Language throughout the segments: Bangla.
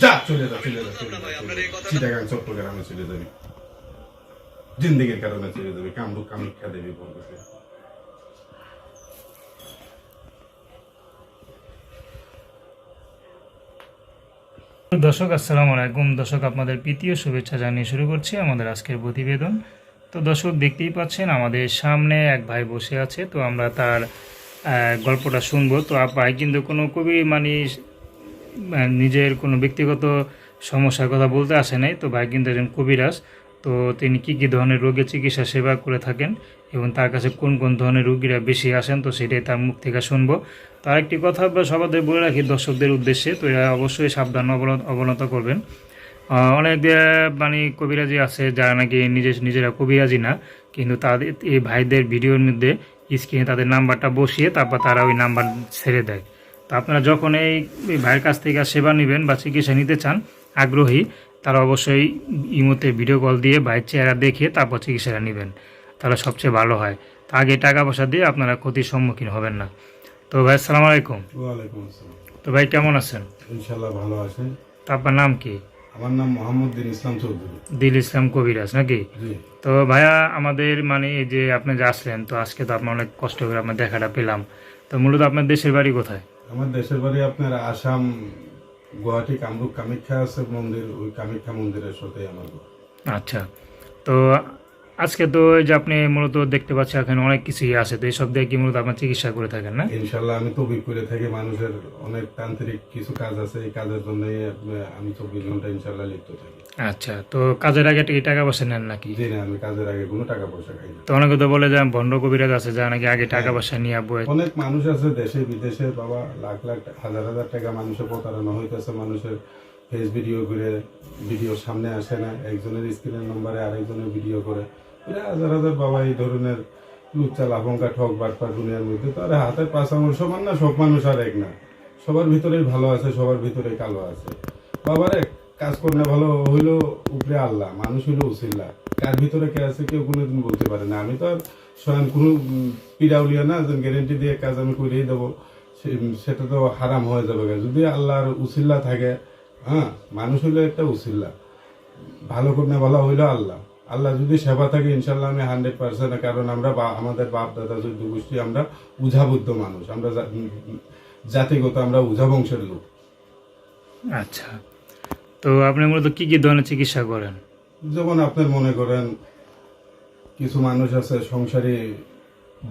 যা চলে যা চলে যা চিটাগাং চট্টগ্রামে চলে যাবি, জিন্দিগির কারণে চলে যাবি, কামরূপ কামাখ্যা দেবী বলতেছে। দর্শক আসসালামু আলাইকুম। দর্শক আপনাদের প্রীতীয় শুভেচ্ছা জানিয়ে শুরু করছি আমাদের আজকের প্রতিবেদন। তো দর্শক দেখতেই পাচ্ছেন আমাদের সামনে এক ভাই বসে আছে, তো আমরা তার গল্পটা শুনবো। তো ভাই কিন্তু কোনো কবি নিজের কোনো ব্যক্তিগত সমস্যার কথা বলতে আসে নাই। তো ভাই কিন্তু একজন কবিরাজ। তো তিনি কী কী ধরনের রোগের চিকিৎসা সেবা করে থাকেন এবং তার কাছে কোন কোন ধরনের রোগীরা বেশি আসেন, তো সেটাই তার মুখ থেকে শুনবো। তো আরেকটি কথা সবাদের বলে রাখি দর্শকদের উদ্দেশ্যে, তো এরা অবশ্যই সাবধান অবনত করবেন। অনেক কবিরাজি আছে যারা নাকি নিজেরা কবিরাজি না, কিন্তু তাদের এই ভাইদের ভিডিওর মধ্যে স্ক্রিনে তাদের নাম্বারটা বসিয়ে তারপর তারা ওই নাম্বার ছেড়ে দেয়। তো আপনারা যখন এই ভাইয়ের কাছ থেকে সেবা নেবেন বা চিকিৎসা নিতে চান আগ্রহী, তারা অবশ্যই ইমোতে ভিডিও কল দিয়ে ভাইয়ের চেহারা দেখে তারপর চিকিৎসাটা নেবেন, তাহলে সবচেয়ে ভালো হয়। তা আগে টাকা পয়সা দিয়ে আপনারা ক্ষতির সম্মুখীন হবেন না। তো ভাই আসসালামু আলাইকুম। ওয়ালাইকুম আসসালাম। তো ভাই কেমন আছেন? ইনশাআল্লাহ ভালো আছেন। তো আপনার নাম কি? আমার নাম মোহাম্মদ দিন ইসলাম চৌধুরী। দিল ইসলাম কবিরাজ নাকি? জি। তো ভাইয়া আমাদের এই যে আপনি যে আসলেন, তো আজকে তো আপনার অনেক কষ্ট করে আপনার দেখাটা পেলাম। তো মূলত আপনার দেশের বাড়ি কোথায়? আমার দেশের বাড়ি আপনার আসাম, গুয়াহাটি কামরূপ কামাখ্যা আছে মন্দির, ওই কামাখ্যা মন্দিরের সাথে আমার ঘর। আচ্ছা। তো আজকে তো এই যে আপনি মূলত দেখতে পাচ্ছি এখানে অনেক কিছুই আছে, তো এইসব দিয়ে কি মূলত আপনার চিকিৎসা করে থাকেন না? ইনশাল্লাহ আমি তবিব করে থাকি। মানুষের অনেক তান্ত্রিক কিছু কাজ আছে, এই কাজের জন্য আমি 24 ঘন্টা ইনশাল্লাহ লিপ্ত থাকি। আচ্ছা। তো কাজের আগে টাকা পয়সা নেন নাকি? জি না, আমি কাজের আগে কোনো টাকা পয়সা খাই না। তো অনেকে তো বলে যে ভণ্ড কবিরাজ আছে যারা নাকি আগে টাকা পয়সা নিয়ে বই। অনেক মানুষ আছে দেশে বিদেশে, বাবা লাখ লাখ হাজার হাজার টাকা মানুষের প্রতারণা হইতেছে। মানুষের ফেস ভিডিও করে ভিডিওর সামনে আসে না, একজনের স্ক্রিনের নম্বরে আরেকজনের ভিডিও করে, এরা হাজার হাজার বাবা এই ধরনের লুচ্চা লাফঙ্কা ঠক বাটপার দুনিয়ার মধ্যে। তো আর হাতের পাঁচ আঙুল সমান না, সব মানুষ আর এক না। সবার ভিতরেই ভালো আছে, সবার ভিতরেই কালো আছে। বাবারে কাজ করলে ভালো হইলো উপরে আল্লাহ, মানুষ হইলো উসিল্লা। কার ভিতরে কে আছে কেউ কোনোদিন বলতে পারে না। আমি তো আর স্বয়ং কোনো পিড়াউলিয়া না যে গ্যারেন্টি দিয়ে কাজ আমি করেই দেবো, সেটা তো হারাম হয়ে যাবে। যদি আল্লাহর উসিল্লা থাকে, হ্যাঁ, মানুষ হইলো একটা উসিল্লা। ভালো করলে ভালো হইলো আল্লাহ। আল্লাহ যদি সেবা থাকে ইনশাল্লাহ আমি 100%। কারণ আমরা আমাদের বাপ দাদা চৌদ্দ গোষ্ঠী আমরা উঝাবুদ্ধ মানুষ, আমরা জাতিগত আমরা উঝা বংশের লোক। আচ্ছা। তো আপনি মূলত কি কি ধরনের চিকিৎসা করেন? যেমন আপনার মনে করেন কিছু মানুষ আছে সংসারে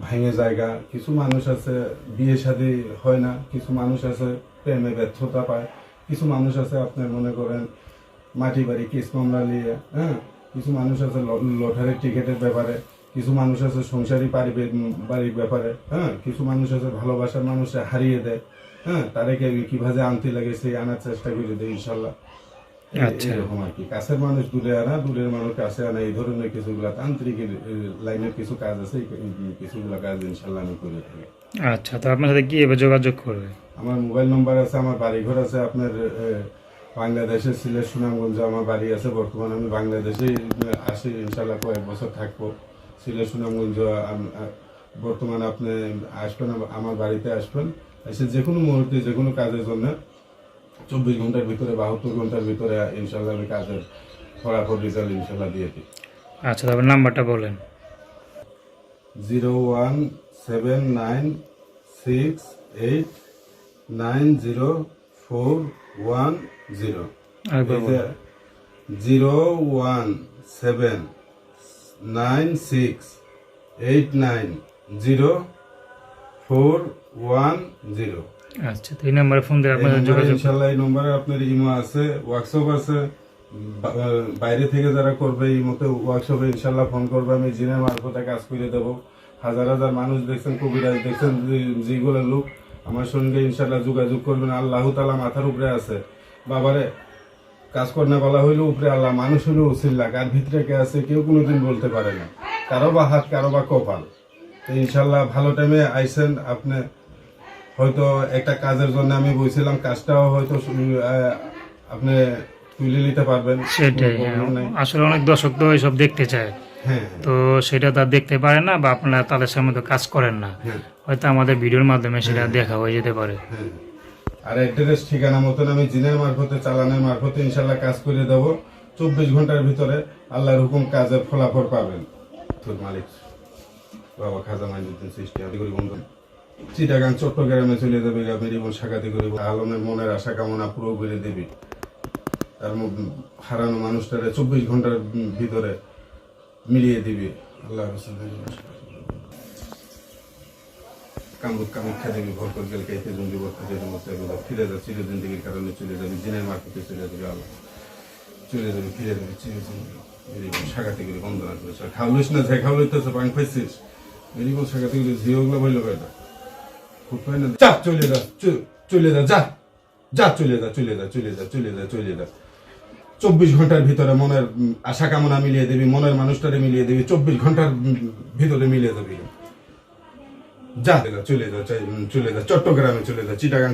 ভাঙে জায়গা, কিছু মানুষ আছে বিয়ে শাদী হয় না, কিছু মানুষ আছে প্রেমে ব্যর্থতা পায়, কিছু মানুষ আছে আপনার মনে করেন মাটি বাড়ি কেস মামলা নিয়ে, হ্যাঁ, কিছু মানুষ আছে লটারির টিকিটের ব্যাপারে, কিছু মানুষ আছে সংসারী বাড়ির ব্যাপারে, হ্যাঁ, কিছু মানুষ আছে ভালোবাসার মানুষে হারিয়ে দেয়, হ্যাঁ, তাদেরকে কিভাবে আনতে লাগে সেই আনার চেষ্টা করে দেয় ইনশাল্লাহ। আচ্ছা। এরকম আর কি, কাছের মানুষ দূরে আনা, দূরের মানুষ কাছে আনা, এই ধরনের কিছুগুলা তান্ত্রিক লাইনের কিছু কাজ আছে, কিছুগুলা কাজ ইনশাল্লাহ আমি করে থাকি। আচ্ছা। তো আপনার সাথে কি এবার যোগাযোগ করবে? আমার মোবাইল নম্বর আছে, আমার বাড়িঘর আছে আপনার বাংলাদেশের সিলেট সুনামগঞ্জ আমার বাড়ি আছে। বর্তমানে আমি বাংলাদেশে আসি, ইনশাল্লাহ কয়েক বছর থাকবো। সিলেট সুনামগঞ্জ বর্তমানে আপনি আসবেন, আমার বাড়িতে আসবেন, এসে যে কোনো মুহূর্তে যে কোনো কাজের জন্য 24 ঘন্টার ভিতরে 72 ঘন্টার ভিতরে ইনশাল্লাহ আমি কাজের ফলাফল রেজাল্ট ইনশাল্লাহ দিয়ে দিই। আচ্ছা, তারপর নাম্বারটা বলেন। 01796890410। 01796890410। আচ্ছা। তো এই নাম্বারে ফোন দিয়ে আপনাদের যোগাযোগ। ইনশাআল্লাহ এই নম্বরে আপনার ইমো আছে, হোয়াটসঅ্যাপ আছে। বাইরে থেকে যারা করবে ইমোতে ওয়ার্কশপে ইনশাআল্লাহ ফোন করবে, আমি জিনের মারফতে কাজ করে দেবো। হাজার হাজার মানুষ দেখছেন, কবিরাজ দেখছেন, যেগুলো লোক আমার সঙ্গে ইনশাআল্লাহ যোগাযোগ করবেন। আল্লাহ তাআলা মাথার উপরে আছে। বাবারে কাজ করতে বলা হইলো উপরে আল্লাহ, মানুষ হইলো উসিল্লা। কার ভিতরে কে আছে কেউ কোনোদিন বলতে পারে না, কারো বা হাত কারো বা কপাল। তো ইনশাআল্লাহ ভালো টাইমে আইসেন আপনি। হয়তো একটা কাজের জন্য আমি বলছিলাম, কাজটাও হয়তো আপনি তুলে নিতে পারবেন। সেটাই, আসলে অনেক দর্শক তো এইসব দেখতে চায়, হ্যাঁ, তো সেটা তার দেখতে পারে না, বা আপনারা তাদের সামনে তো কাজ করেন না, হ্যাঁ, হয়তো আমাদের ভিডিওর মাধ্যমে সেটা দেখা হয়ে যেতে পারে। হ্যাঁ। আর অ্যাড্রেস ঠিকানা মতন আমি জিনের মারফতে চালানের মারফতে ইনশাল্লাহ কাজ করে দেব। 24 ঘন্টার ভিতরে আল্লাহর হুকুম কাজের ফলাফল পাবেন। তোর মালিক বাবা খাজা মাইনুদ্দিন সৃষ্টি আদি করি বন্ধু চিটাগাং চট্টগ্রামে চলে যাবে মেরিবন শাখাতে করি আলমের মনের আশা কামনা পুরো করে দেবে। তার হারানো মানুষটারে 24 ঘন্টার ভিতরে মিলিয়ে দিবে। আল্লাহ কামাখ্যা দেবী ভরপুর গেল কেতে জঙ্গি বর্তা যে সমস্যা এগুলো ফিরে যাচ্ছে চিরজিন্দিগির কারণে চলে যাবে জিনের মার্কেটে চলে যাবে আল্লাহ চলে যাবে ফিরে যাবে চিরজিন্দিগি শাখাতে করে বন্দনা করেছে খাওয়ালিস না যে খাওয়ালিতেছে পাং পাইছিস মেরিবন শাখাতে করে ঝিওগুলো বললো বেটা খুব পাই না যা চলে যা চলে যা যা যা চলে যা চলে যা চলে যা চলে যা চলে যা 24 ঘন্টার ভিতরে মনের আশা কামনা মিলিয়ে দেবি মনের মানুষটারে মিলিয়ে দেবি 24 ঘন্টার ভিতরে মিলিয়ে দেবি যা চলে যা চলে যা চট্টগ্রামে চলে যা চিটাগাং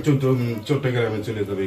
চট্টগ্রামে চলে যাবে